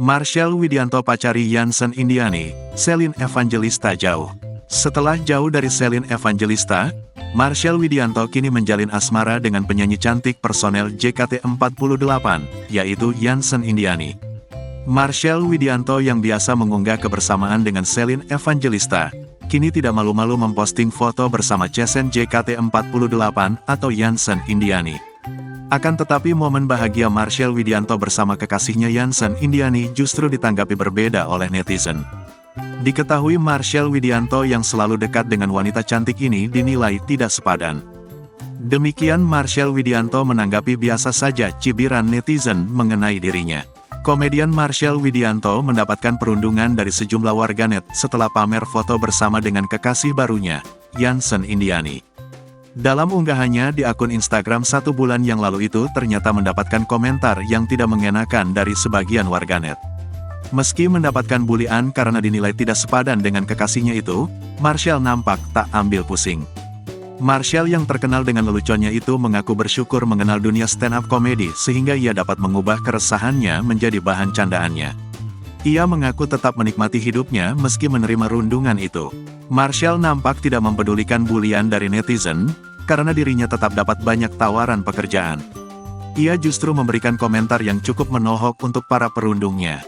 Marshall Widianto pacari Yansen Indiani, Celine Evangelista jauh. Setelah jauh dari Celine Evangelista, Marshall Widianto kini menjalin asmara dengan penyanyi cantik personel JKT48, yaitu Yansen Indiani. Marshall Widianto yang biasa mengunggah kebersamaan dengan Celine Evangelista, kini tidak malu-malu memposting foto bersama Cesen JKT48 atau Yansen Indiani. Akan tetapi momen bahagia Marshall Widianto bersama kekasihnya Yansen Indiani justru ditanggapi berbeda oleh netizen. Diketahui Marshall Widianto yang selalu dekat dengan wanita cantik ini dinilai tidak sepadan. Demikian Marshall Widianto menanggapi biasa saja cibiran netizen mengenai dirinya. Komedian Marshall Widianto mendapatkan perundungan dari sejumlah warganet setelah pamer foto bersama dengan kekasih barunya, Yansen Indiani. Dalam unggahannya di akun Instagram 1 bulan yang lalu itu ternyata mendapatkan komentar yang tidak mengenakan dari sebagian warganet. Meski mendapatkan bulian karena dinilai tidak sepadan dengan kekasihnya itu, Marshall nampak tak ambil pusing. Marshall yang terkenal dengan leluconnya itu mengaku bersyukur mengenal dunia stand-up komedi sehingga ia dapat mengubah keresahannya menjadi bahan candaannya. Ia mengaku tetap menikmati hidupnya meski menerima rundungan itu. Marshall nampak tidak mempedulikan bulian dari netizen, karena dirinya tetap dapat banyak tawaran pekerjaan. Ia justru memberikan komentar yang cukup menohok untuk para perundungnya.